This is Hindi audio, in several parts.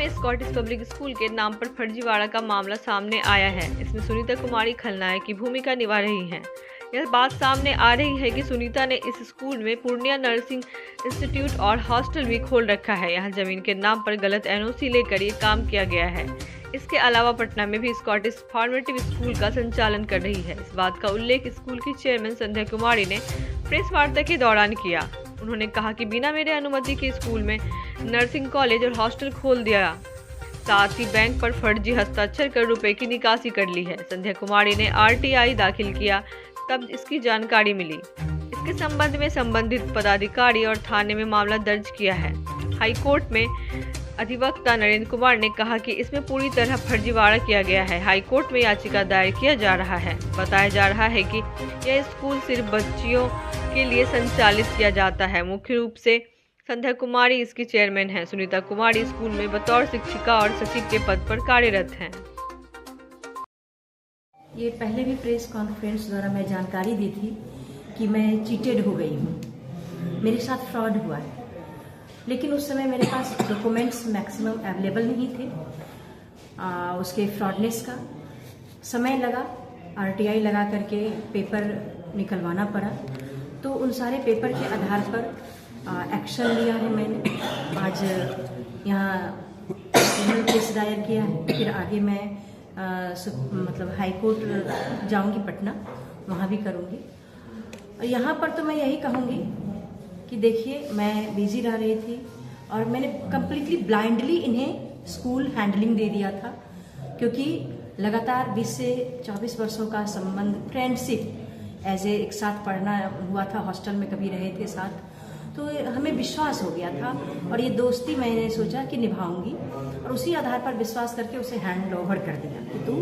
में स्कॉटिश पब्लिक स्कूल के नाम पर फर्जीवाड़ा का मामला सामने आया है। इसमें सुनीता कुमारी खलनायक की भूमिका निभा रही हैं। यह बात सामने आ रही है कि सुनीता ने इस स्कूल में पूर्णिया नर्सिंग इंस्टीट्यूट और हॉस्टल भी खोल रखा है। यहाँ जमीन के नाम पर गलत एनओसी लेकर ये काम किया गया है। इसके अलावा पटना में भी स्कॉटिश फॉर्मेटिव स्कूल का संचालन कर रही है। इस बात का उल्लेख स्कूल की चेयरमैन संध्या कुमारी ने प्रेस वार्ता के दौरान किया। उन्होंने कहा कि बिना मेरे अनुमति के स्कूल में नर्सिंग कॉलेज और हॉस्टल खोल दिया, साथ ही बैंक पर फर्जी हस्ताक्षर कर रुपए की निकासी कर ली है। संध्या कुमारी ने आरटीआई दाखिल किया, तब इसकी जानकारी मिली। इसके संबंध में संबंधित पदाधिकारी और थाने में मामला दर्ज किया है। हाईकोर्ट में अधिवक्ता नरेंद्र कुमार ने कहा कि इसमें पूरी तरह फर्जीवाड़ा किया गया है। हाईकोर्ट में याचिका दायर किया जा रहा है। बताया जा रहा है कि यह स्कूल सिर्फ बच्चियों के लिए संचालित किया जाता है। मुख्य रूप से संध्या कुमारी इसकी चेयरमैन है। सुनीता कुमारी स्कूल में बतौर शिक्षिका और सचिव के पद पर कार्यरत हैं। ये पहले भी प्रेस कॉन्फ्रेंस द्वारा मैं जानकारी दी थी कि मैं चीटेड हो गई हूँ, मेरे साथ फ्रॉड हुआ है, लेकिन उस समय मेरे पास डॉक्यूमेंट्स मैक्सिमम अवेलेबल नहीं थे। उसके फ्रॉडनेस का समय लगा, आरटीआई लगा करके पेपर निकलवाना पड़ा, तो उन सारे पेपर के आधार पर एक्शन लिया है मैंने। आज यहाँ सिविल केस दायर किया है, फिर आगे मैं मतलब हाई कोर्ट जाऊंगी पटना, वहाँ भी करूँगी। और यहाँ पर तो मैं यही कहूँगी कि देखिए, मैं बिजी रह रही थी और मैंने कम्प्लीटली ब्लाइंडली इन्हें स्कूल हैंडलिंग दे दिया था, क्योंकि लगातार 20 से 24 वर्षों का संबंध, फ्रेंडशिप एज ए एक साथ पढ़ना हुआ था, हॉस्टल में कभी रहे थे साथ, तो हमें विश्वास हो गया था और ये दोस्ती मैंने सोचा कि निभाऊंगी, और उसी आधार पर विश्वास करके उसे हैंड ओवर कर दिया कि तू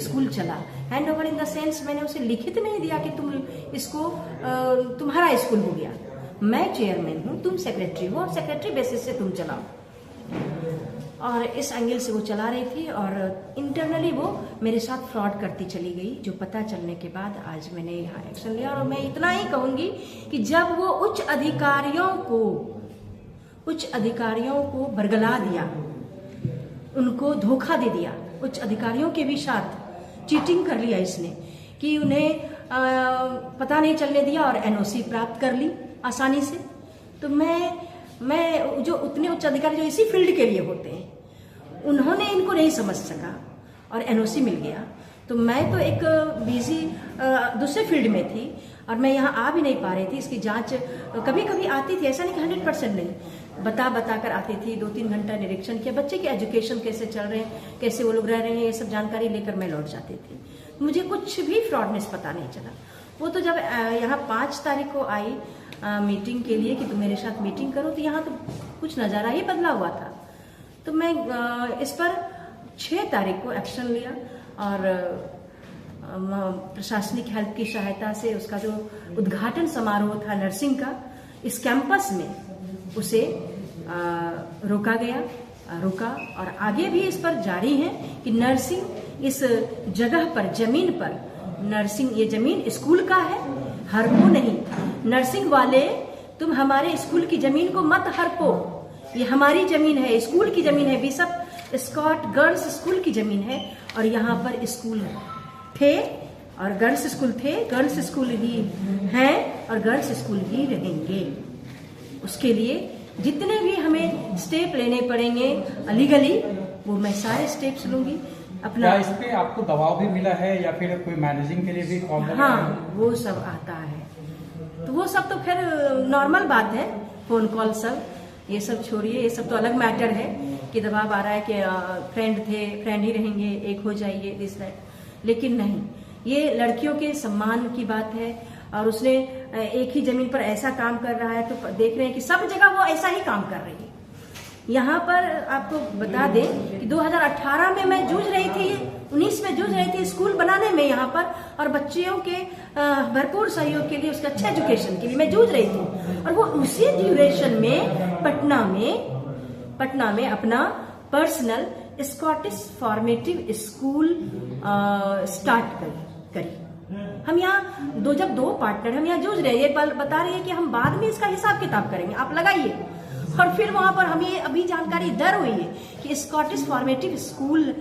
स्कूल चला। Hand over in the sense, मैंने उसे लिखित नहीं दिया कि तुम इसको तुम्हारा स्कूल हो गया, मैं चेयरमैन हूँ, तुम सेक्रेटरी हो और सेक्रेटरी बेसिस से तुम चलाओ। और इस एंगल से वो चला रही थी और इंटरनली वो मेरे साथ फ्रॉड करती चली गई, जो पता चलने के बाद आज मैंने यहाँ एक्शन लिया। और मैं इतना ही कहूँगी कि जब वो उच्च अधिकारियों को बरगला दिया, उनको धोखा दे दिया, उच्च अधिकारियों के भी साथ चीटिंग कर लिया इसने, कि उन्हें पता नहीं चलने दिया और एनओसी प्राप्त कर ली आसानी से। तो मैं जो उतने उच्च अधिकारी जो इसी फील्ड के लिए होते हैं, उन्होंने इनको नहीं समझ सका और एनओसी मिल गया। तो मैं तो एक बिजी दूसरे फील्ड में थी और मैं यहाँ आ भी नहीं पा रही थी। इसकी जांच कभी कभी आती थी, ऐसा नहीं कि 100% नहीं, बता कर आती थी। 2-3 घंटा निरीक्षण किया, बच्चे की एजुकेशन कैसे चल रहे हैं, कैसे वो लोग रह रहे हैं, ये सब जानकारी लेकर मैं लौट जाती थी। मुझे कुछ भी फ्रॉडनेस पता नहीं चला। वो तो जब यहाँ 5 तारीख को आई मीटिंग के लिए कि तुम मेरे साथ मीटिंग करो, तो यहाँ तो कुछ नज़ारा ही बदला हुआ था। तो मैं इस पर 6 तारीख को एक्शन लिया और प्रशासनिक हेल्प की सहायता से उसका जो उद्घाटन समारोह था नर्सिंग का, इस कैंपस में उसे रोका और आगे भी इस पर जारी है कि नर्सिंग इस जगह पर, जमीन पर नर्सिंग, ये जमीन स्कूल का है, हड़पो नहीं। नर्सिंग वाले, तुम हमारे स्कूल की जमीन को मत हड़पो, ये हमारी जमीन है, स्कूल की जमीन है, बिशप स्कॉट गर्ल्स स्कूल की जमीन है। और यहाँ पर स्कूल थे और गर्ल्स स्कूल थे, गर्ल्स स्कूल ही हैं और गर्ल्स स्कूल ही रहेंगे। उसके लिए जितने भी हमें स्टेप लेने पड़ेंगे लीगली, वो मैं सारे स्टेप्स लूंगी। अपना इस पे आपको दबाव भी मिला है या फिर कोई मैनेजिंग के लिए भी कॉल? हाँ, वो सब आता है, तो वो सब तो फिर नॉर्मल बात है, फोन कॉल सब, ये सब छोड़िए, ये सब तो अलग मैटर है कि दबाव आ रहा है कि फ्रेंड ही रहेंगे, एक हो जाइए, दिस दैट। लेकिन नहीं, ये लड़कियों के सम्मान की बात है और उसने एक ही जमीन पर ऐसा काम कर रहा है, तो देख रहे हैं कि सब जगह वो ऐसा ही काम कर रही है। यहाँ पर आपको बता दें कि 2018 में मैं जूझ रही थी, 19 में जूझ रही थी स्कूल बनाने में यहाँ पर, और बच्चियों के भरपूर सहयोग के लिए, उसके अच्छे एजुकेशन के लिए मैं जूझ रही थी। और वो उसी ड्यूरेशन में पटना में अपना personal Scottish formative school start करी। हम यहाँ जब दो पार्टनर हम यहाँ जूझ रहे हैं, ये बता रही है कि हम बाद में इसका हिसाब किताब करेंगे, आप लगाइए। और फिर वहां पर हमें अभी जानकारी दर हुई है कि स्कॉटिश फॉर्मेटिव स्कूल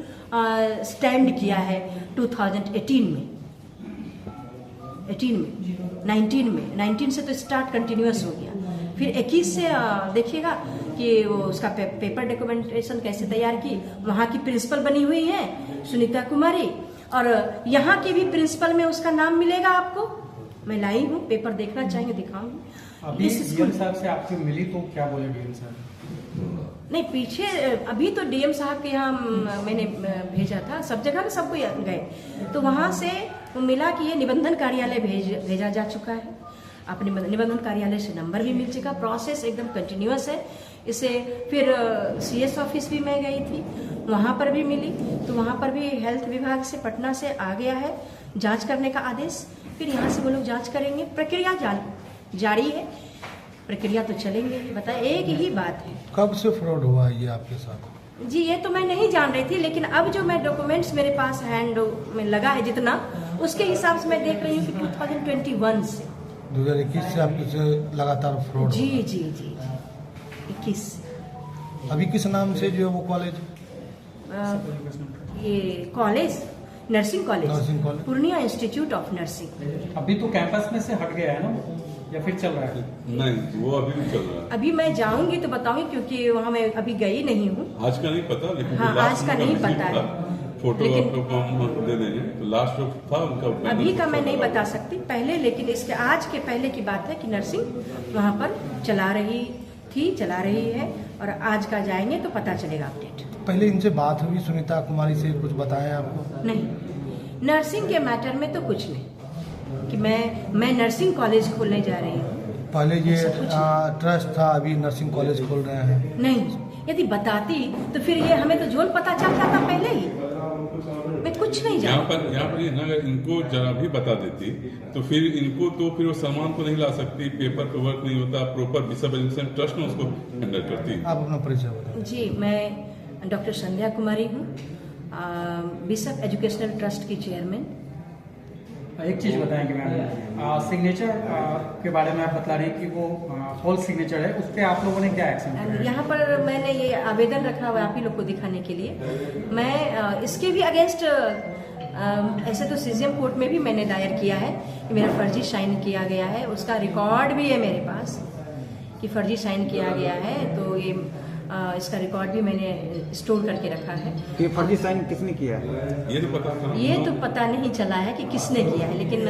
स्टैंड किया है 2018 में, 19 से तो स्टार्ट कंटिन्यूअस हो गया। फिर 21 से देखिएगा कि वो उसका पेपर डॉक्यूमेंटेशन कैसे तैयार की। वहाँ की प्रिंसिपल बनी हुई है सुनीता कुमारी, और यहाँ की भी प्रिंसिपल में उसका नाम मिलेगा आपको। मैं लाई हूँ, पेपर देखना चाहेंगे दिखाऊंगी। अभी डीएम साहब से आपकी मिली तो क्या बोले डीएम साहब? नहीं, पीछे अभी तो डीएम साहब के यहाँ मैंने भेजा था, सब जगह में सबको गए, तो वहाँ से मिला कि ये निबंधन कार्यालय भेजा जा चुका है। अपने निबंधन कार्यालय से नंबर भी मिल चुका, प्रोसेस एकदम कंटिन्यूअस है। इसे फिर सीएस ऑफिस भी मैं गई थी, वहाँ पर भी मिली, तो वहाँ पर भी हेल्थ विभाग से पटना से आ गया है जांच करने का आदेश। फिर यहाँ से वो लोग जांच करेंगे, प्रक्रिया जारी है, प्रक्रिया तो चलेंगे। बताए, एक ही बात है। कब से फ्रॉड हुआ ये आपके साथ? जी ये तो मैं नहीं जान रही थी, लेकिन अब जो मैं डॉक्यूमेंट्स मेरे पास हैंड में लगा है जितना, उसके हिसाब से मैं देख रही हूँ कि 2021 से 2021 से आपके से लगातार फ्रॉड। जी जी जी 21 अभी किस नाम से जो है वो कॉलेज? ये college nursing college college Purnia institute of nursing. अभी तो कैंपस में से हट गया है ना, या फिर चल रहा है? नहीं, वो अभी भी चल रहा है। अभी मैं जाऊंगी तो बताऊंगी, क्योंकि वहाँ मैं अभी गई नहीं हूँ। आज का नहीं पता, लेकिन हाँ, आज का नहीं पता है। फोटो लेकिन आपको हम दे देंगे, तो लास्ट जो था उनका अभी का मैं नहीं बता सकती पहले, लेकिन इसके आज के पहले की बात है कि नर्सिंग वहाँ पर चला रही है, और आज का जाएंगे तो पता चलेगा अपडेट। पहले इनसे बात हुई सुनीता कुमारी से, कुछ बताया आपको? नहीं, नर्सिंग के मैटर में तो कुछ नहीं कि मैं नर्सिंग कॉलेज खोलने जा रही हूँ। पहले ये ट्रस्ट था, अभी नर्सिंग कॉलेज खोल रहे हैं। नहीं, यदि बताती तो फिर ये हमें तो जोन पता चल जाता पहले ही। मैं कुछ नहीं यहाँ जानती। पर ये ना, अगर इनको जरा भी बता देती तो फिर इनको तो फिर वो सामान को नहीं ला सकती, पेपर पे वर्क नहीं होता, प्रॉपर बिशप एजुकेशन ट्रस्ट में उसको हैंडल करती। आप अपना परिचय बताएं। जी, मैं डॉक्टर संध्या कुमारी हूँ, बिशप एजुकेशनल ट्रस्ट की चेयरमैन। एक चीज बताएंगे मैम, सिग्नेचर के बारे में आप बता रहे हैं कि वो फॉल्स सिग्नेचर है, उस पर आप लोगों ने क्या एक्शन किया? यहाँ पर मैंने ये आवेदन रखा हुआ है आप ही लोग को दिखाने के लिए। मैं इसके भी अगेंस्ट ऐसे तो सीजीएम कोर्ट में भी मैंने दायर किया है कि मेरा फर्जी साइन किया गया है, उसका रिकॉर्ड भी है मेरे पास कि फर्जी साइन किया गया है। तो ये इसका रिकॉर्ड भी मैंने स्टोर करके रखा है। ये फर्जी साइन किसने किया है? ये तो पता नहीं चला है कि किसने किया है, लेकिन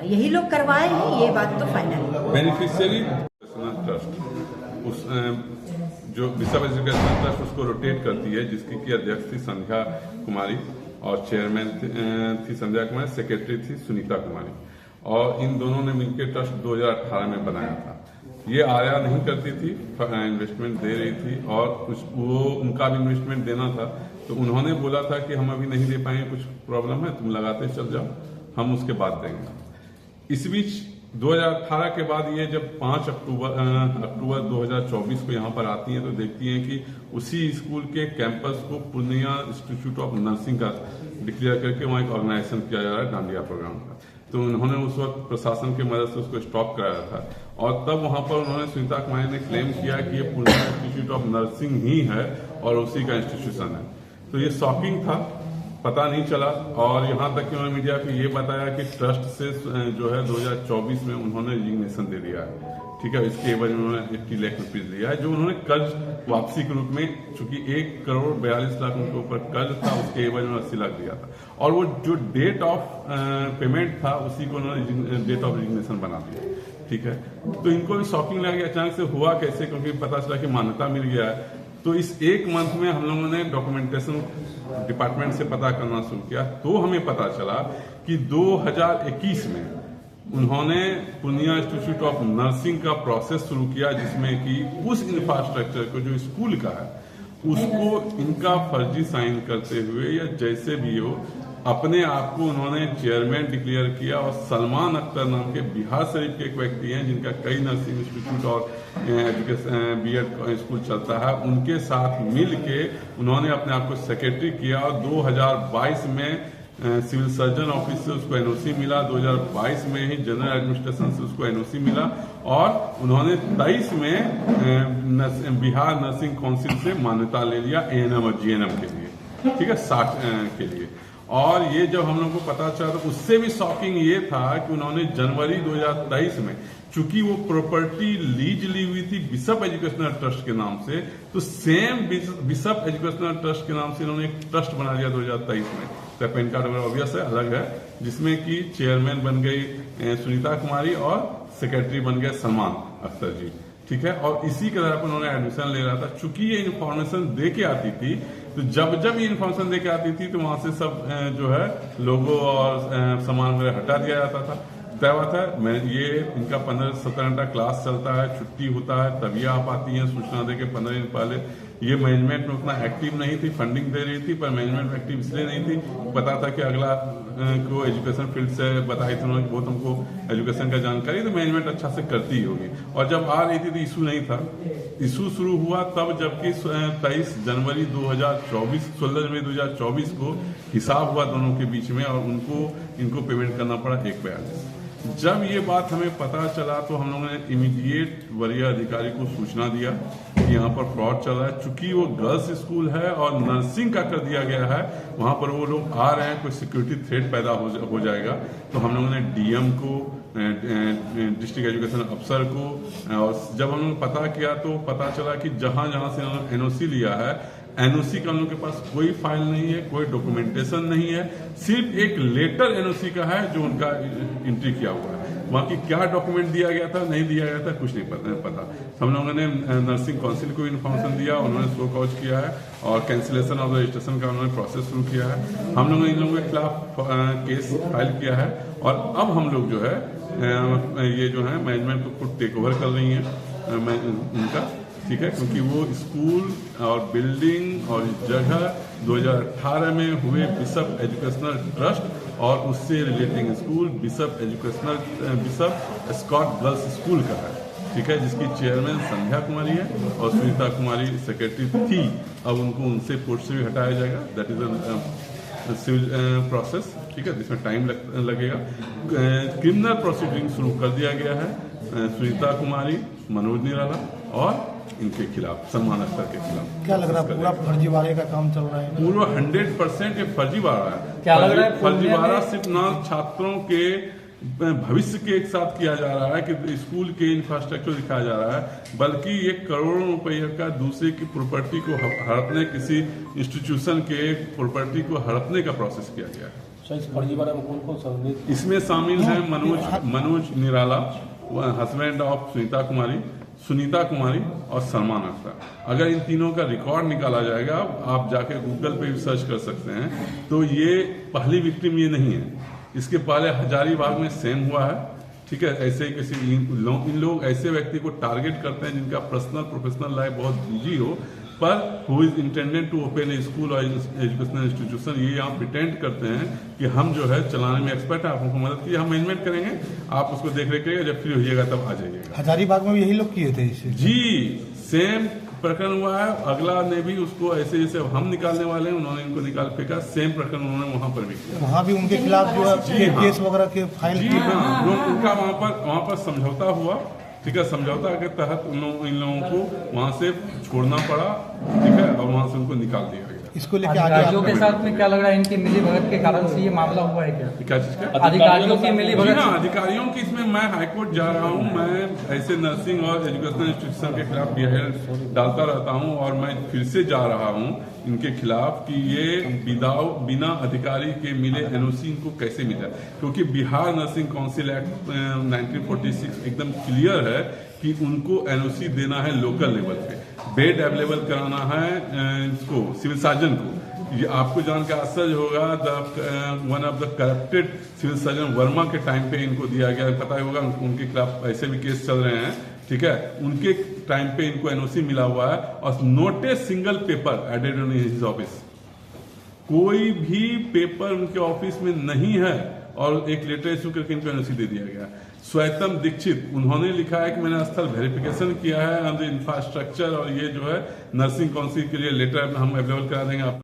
यही लोग करवाए हैं, ये बात तो फाइनल है। बेनिफिशियरी ट्रस्ट उस जो बिशप एजुकेशनल ट्रस्ट उसको रोटेट करती है, जिसकी की अध्यक्ष थी संध्या कुमारी और चेयरमैन थी संध्या कुमारी, सेक्रेटरी थी सुनीता कुमारी, और इन दोनों ने मिलकर ट्रस्ट 2018 में बनाया था। ये आया नहीं करती थी, इन्वेस्टमेंट दे रही थी, और वो उनका भी इन्वेस्टमेंट देना था, तो उन्होंने बोला था कि हम अभी नहीं दे पाएंगे, कुछ प्रॉब्लम है, तुम लगाते चल जाओ, हम उसके बाद देंगे। इस बीच 2018 के बाद ये जब 5 अक्टूबर 2024 को यहाँ पर आती हैं, तो देखती हैं कि उसी स्कूल के कैंपस को पूर्णिया इंस्टीट्यूट ऑफ नर्सिंग का डिक्लेयर करके वहाँ एक ऑर्गेनाइजेशन किया जा रहा है डांडिया प्रोग्राम का। तो उन्होंने उस वक्त प्रशासन की मदद से उसको स्टॉप कराया था, और तब वहां पर उन्होंने सुनीता कुमारी ने क्लेम किया कि ये पूर्णिया इंस्टीट्यूट ऑफ नर्सिंग ही है और उसी का इंस्टीट्यूशन है। तो ये शॉकिंग था, पता नहीं चला, और यहाँ तक कि उन्होंने मीडिया को ये बताया कि ट्रस्ट से जो है 2024 में उन्होंने रिजिग्नेशन दे दिया है, ठीक है। इसके एवज में उन्होंने 80 लाख रुपीज दिया है, जो उन्होंने कर्ज वापसी के रूप में, चूंकि 1,42,00,000 उनके ऊपर कर्ज था, उसके एवज में 80 लाख दिया था, और वो जो डेट ऑफ पेमेंट था उसी को उन्होंने डेट ऑफ रिजिग्नेशन बना दिया, ठीक है। तो इनको भी शॉकिंग लगा कि अचानक से हुआ कैसे, क्योंकि पता चला कि मान्यता मिल गया है। तो इस एक मंथ में हम लोगों ने डॉक्यूमेंटेशन डिपार्टमेंट से पता करना शुरू किया, तो हमें पता चला कि 2021 में उन्होंने पूर्णिया इंस्टीट्यूट ऑफ नर्सिंग का प्रोसेस शुरू किया, जिसमें कि उस इंफ्रास्ट्रक्चर को जो स्कूल का है उसको इनका फर्जी साइन करते हुए या जैसे भी हो अपने आप को उन्होंने चेयरमैन डिक्लेयर किया, और सलमान अख्तर नाम के बिहार शरीफ के एक व्यक्ति हैं जिनका कई नर्सिंग इंस्टीट्यूट और एजुकेशन बीएड स्कूल चलता है, उनके साथ मिल के उन्होंने अपने आप को सेक्रेटरी किया, और 2022 में सिविल सर्जन ऑफिस से उसको एनओसी मिला, 2022 में ही जनरल एडमिनिस्ट्रेशन से उसको एनओसी मिला और उन्होंने 23 में बिहार नर्सिंग काउंसिल से मान्यता ले लिया एएनएम और जीएनएम के लिए, ठीक है, 60 के लिए। और ये जब हम लोग को पता चला तो उससे भी शॉकिंग ये था कि उन्होंने जनवरी 2023 में, चूंकि वो प्रॉपर्टी लीज ली हुई थी बिशप एजुकेशनल ट्रस्ट के नाम से, तो सेम बिशप एजुकेशनल ट्रस्ट के नाम से इन्होंने एक ट्रस्ट बना लिया 2023 में। तो पैन कार्ड वगैरह ऑब्वियस है, अलग है, जिसमें कि चेयरमैन बन गई सुनीता कुमारी और सेक्रेटरी बन गए सलमान अख्तर जी, ठीक है। और इसी के आधार पर उन्होंने एडमिशन ले रहा था। चूंकि ये इन्फॉर्मेशन दे के आती थी, तो जब ये इन्फॉर्मेशन दे के आती थी तो वहां से सब जो है लोगो और सामान वगैरह हटा दिया जाता था। तय बात है, ये इनका 15-17 घंटा क्लास चलता है, छुट्टी होता है, तभी आप आती हैं सूचना दे के 15 दिन पहले। ये मैनेजमेंट में उतना एक्टिव नहीं थी, फंडिंग दे रही थी, पर मैनेजमेंट में एक्टिव इसलिए नहीं थी, पता था कि अगला को एजुकेशन फील्ड से बताई थी उन्होंने बहुत हमको एजुकेशन का जानकारी, तो मैनेजमेंट अच्छा से करती ही होगी। और जब आ रही थी तो इशू नहीं था, इशू शुरू हुआ तब जबकि 23 जनवरी 2024, 16 जनवरी 2024 को हिसाब हुआ दोनों के बीच में और इनको पेमेंट करना पड़ा 1/42। जब ये बात हमें पता चला तो हम लोगों ने इमीडिएट वरीय अधिकारी को सूचना दिया कि यहाँ पर फ्रॉड चल रहा है। चूंकि वो गर्ल्स स्कूल है और नर्सिंग का कर दिया गया है, वहां पर वो लोग आ रहे हैं, कोई सिक्योरिटी थ्रेट पैदा हो जाएगा। तो हम लोगों ने डीएम को, डिस्ट्रिक्ट एजुकेशन अफसर को, और जब हम लोगों ने पता किया तो पता चला कि जहां से उन्होंने एनओसी लिया है, एनओसी का उन लोगों के पास कोई फाइल नहीं है, कोई डॉक्यूमेंटेशन नहीं है, सिर्फ एक लेटर एनओसी का है जो उनका एंट्री किया हुआ है। बाकी क्या डॉक्यूमेंट दिया गया था, नहीं दिया गया था, कुछ नहीं पता। हम लोगों ने नर्सिंग काउंसिल को इन्फॉर्मेशन दिया, उन्होंने शो कॉज किया है और कैंसिलेशन ऑफ रजिस्ट्रेशन का उन्होंने प्रोसेस शुरू किया है। हम लोगों ने इन लोगों के खिलाफ केस फाइल किया है और अब हम लोग जो है ये जो है मैनेजमेंट को खुद टेक ओवर कर रही है उनका, ठीक है, क्योंकि वो स्कूल और बिल्डिंग और जगह 2018 में हुए बिशप एजुकेशनल ट्रस्ट और उससे relating school bishop Scott girls school का है, ठीक है, जिसकी चेयरमैन संध्या कुमारी है और सुनीता कुमारी सेक्रेटरी थी। अब उनको उनसे पोस्ट से भी हटाया जाएगा, दैट इज सिविल प्रोसेस, ठीक है, जिसमें टाइम लगेगा। क्रिमिनल प्रोसीडिंग शुरू कर दिया गया है सुनीता कुमारी, मनोज निराला और इनके खिलाफ, सलमान अख्तर के खिलाफ। क्या लग रहा है, पूरा फर्जीवाड़े का काम चल रहा है? पूरा 100% ये फर्जीवाड़ा है। क्या लग रहा है, फर्जीवाड़ा सिर्फ ना छात्रों के भविष्य के एक साथ किया जा रहा है कि स्कूल के इंफ्रास्ट्रक्चर दिखाया जा रहा है, बल्कि ये करोड़ों रुपये का दूसरे की प्रॉपर्टी को हड़पने, किसी इंस्टीट्यूशन के प्रॉपर्टी को हड़पने का प्रोसेस किया गया है। फर्जीवाड़ा में कौन सा? इसमें शामिल है मनोज निराला, हस्बैंड ऑफ सुनीता कुमारी और सलमान अख्तर। अगर इन तीनों का रिकॉर्ड निकाला जाएगा, आप जाके गूगल पे भी सर्च कर सकते हैं, तो ये पहली विक्टिम ये नहीं है। इसके पहले हजारीबाग में सेम हुआ है, ठीक है। ऐसे ही किसी इन लोग ऐसे व्यक्ति को टारगेट करते हैं जिनका पर्सनल प्रोफेशनल लाइफ बहुत बिजी हो, पर who is intended to open a school और एजुकेशनल इंस्टीट्यूशन, ये यहाँ प्रिटेंड करते हैं कि हम जो है चलाने में एक्सपर्ट है, आप हमको मदद कीजिए, हम मैनेजमेंट करेंगे, आप उसको देख रेख करिएगा, जब फ्री होइएगा तब आ जाइएगा। हजारीबाग में भी यही लोग किए थे इसे? जी, सेम प्रकरण हुआ है। अगला ने भी उसको ऐसे जैसे हम निकालने वाले हैं, उन्होंने इनको निकाल फेंका, सेम प्रकरण उन्होंने वहां पर भी किया। वहाँ भी उनके खिलाफ जो है केस वगैरह के फाइल? जी हाँ, उनका वहाँ पर समझौता हुआ, ठीक है, समझौता के तहत इन लोगों को वहां से छोड़ना पड़ा, ठीक है, और वहां से उनको निकाल दिया गया। इसको लेकर अधिकारियों के साथ में क्या लग रहा है, इनकी मिली भगत के कारण से ये मामला हुआ है क्या चीज का? अधिकारियों की मिली भगत? हाँ, अधिकारियों की, इसमें मैं हाईकोर्ट जा रहा हूँ, मैं ऐसे नर्सिंग और एजुकेशनल इंस्टीट्यूशन के खिलाफ बिहेवियर डालता रहता हूँ और मैं फिर से जा रहा हूँ इनके खिलाफ कि ये बिना अधिकारी के मिले एनओसी इनको कैसे मिला, क्योंकि बिहार नर्सिंग काउंसिल एक्ट 1946 एकदम क्लियर है कि उनको एनओसी देना है लोकल लेवल पे, बेड अवेलेबल कराना है इसको सिविल सर्जन को। ये आपको जान के आश्चर्य होगा, one of the corrupted civil surgeon Verma के टाइम पे इनको दिया गया, पता होगा, उनके खिलाफ ऐसे भी केस चल रहे हैं, ठीक है, उनके टाइम पे इनको एनओसी मिला हुआ है और not a single paper added in his office, कोई भी पेपर उनके ऑफिस में नहीं है और एक लेटर इशू करके इनको एनओसी दे दिया गया। स्वैतम दीक्षित, उन्होंने लिखा है कि मैंने स्थल वेरिफिकेशन किया है, इंफ्रास्ट्रक्चर और ये जो है नर्सिंग काउंसिल के लिए लेटर हम अवेलेबल करा देंगे आप।